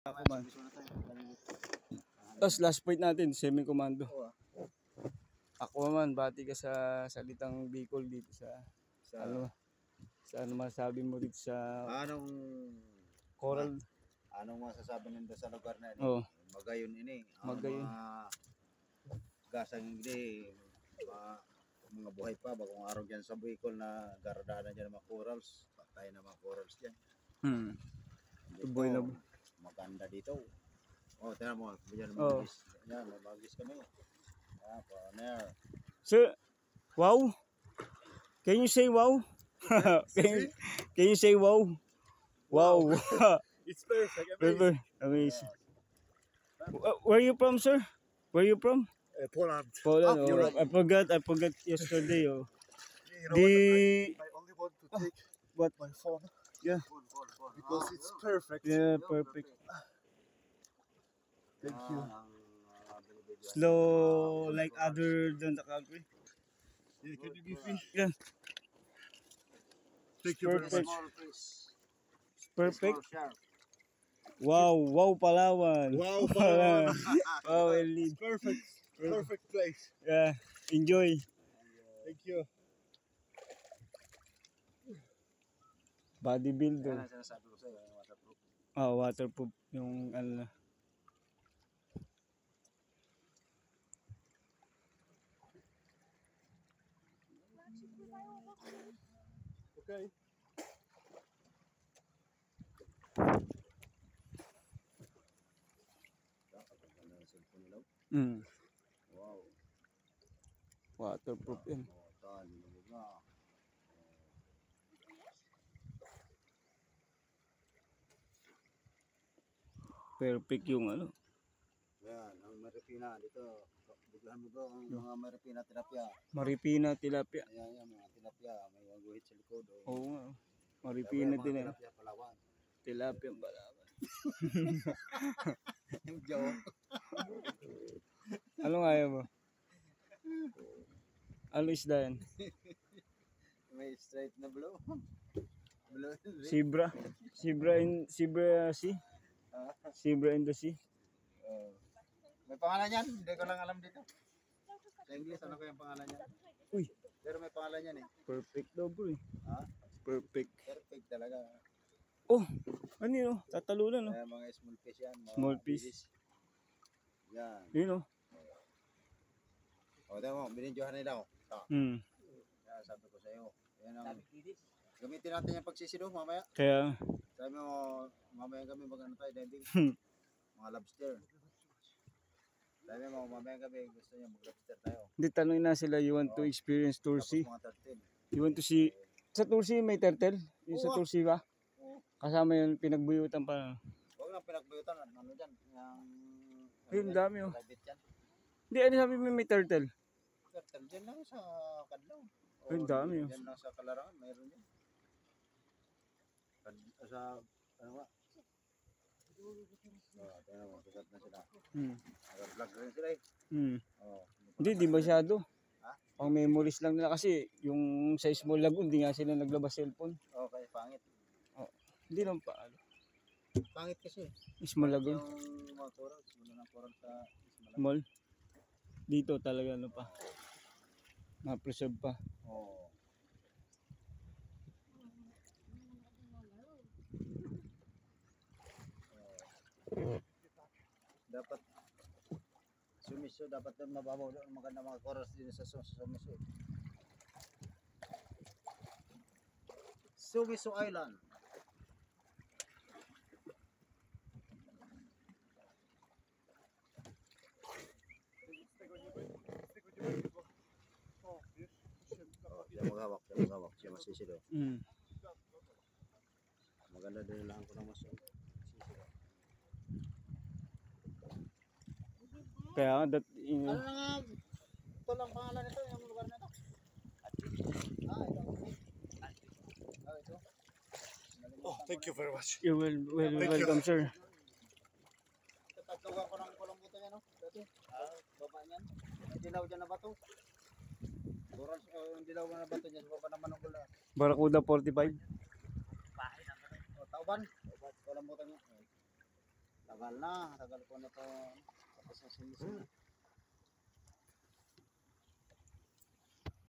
Ako man. Tapos last point natin, semi-commando. Ako man, bati ka sa salitang Bicol dito sa ano masabi mo dito sa Coral? Anong masasabi nito sa lugar na ini? Oh. Magayon ini. Magayon. Gasang hindi mga buhay pa bagong araw dyan sa Bicol na garadaan dyan ng mga corals. Patay na mga corals dyan. Tuboy na. Maganda dito. Oh, tingnan mo. Yan, yan, magis kami. Partner. Sir, wow. Can you say wow? Can you say wow? Wow. It's perfect. Amazing. Where are you from, sir? Where are you from? Poland. Poland. Oh, I forgot yesterday. Oh. I only want to take what? my phone. Yeah. Because it's perfect. Yeah, perfect. Thank you. Slow like other than the country. Yeah, can you give me? Yeah. Thank you Perfect. very much. Perfect. Wow, wow Palawan. Wow, Palawan. Wow, Elite. Perfect. Perfect place. Yeah, enjoy. Thank you. Bodybuilder. Sinasabi ko sa'yo, waterproof. Waterproof yung ano. Okay. Wow. Waterproof yun. Perfect yung ano. Yan, ang maripina dito. Bigyan mo ko ang mga maripina tilapia. Maripina tilapia. Ayan, yan, mga tilapia. May guhit sa likod. Oo nga. Maripina din. Tilapia Palawan. Tilapia Palawan. Yung joke. Ano nga mo? Ano isda yan? May straight na blue. Blue. Zebra. Zebra sea. Zebra in the sea. May pangalan yan? Hindi ko lang alam dito. Sa English, ano kayang pangalan yan? Uy. Pero may pangalan yan eh. Perfect daw bro eh. Ha? Perfect. Perfect talaga. Oh, ano yun oh? Tatalunan oh. Mga small fish yan. Small fish. Yan. Yun oh. O, tayo mo, binidyohan nila ako. Yan, sabi ko sa'yo. Yan ang... Gamitin natin yung pagsisido mamaya. Kaya... Sabi mo, mamaya kami mag-ano tayo, diving. Mga lobster. Sabi mo, mamaya kami gusto niya mag-lobster tayo. Hindi, tanongin na sila, you want to experience Tursi? Tapos mga turtle. You want to see... Sa Tursi may turtle? Yung sa Tursi ba? Kasama yun, pinagbuyutan pa. Huwag lang pinagbuyutan. Ano dyan? Yung dami oh. Yan. Hindi, ano sabi mo may turtle? Turtle dyan lang sa Kadlaw. Yung dami oh. Dyan lang sa Kalarangan, mayroon yan. Sa, ano ba? Tingnan mo, sugat na sila. Nag-vlog rin sila eh. Hindi, di masyado. Pang memories lang nila kasi yung sa small lagoon, hindi nga sila naglabas cellphone. Okay, pangit. Hindi lang pa. Pangit kasi. Small lagoon. Yung mga coral, simula ng coral sa small. Dito talaga ano pa. Na-preserve pa. Oo. Dapat Sumiso, dapat doon mababaw doon maganda mga corals din sa Sumiso. Sumiso Island. Siya maghawak, siya masisido. Maganda din lang ko ng maso. Kaya that ano na nga, ito lang pangalan nito, yung lugar na ito. Ito. Oh, thank you very much. You're welcome, sir. Tatagawa ko ng kulambutan niya, no? Dati, baba niyan. Dilaw dyan na bato. Coral, yung dilaw na bato niya, sa baba naman ng gula. Barracuda 45. Tauban, kulambutan niya. tagal ko na to. Tapos na sinusunod.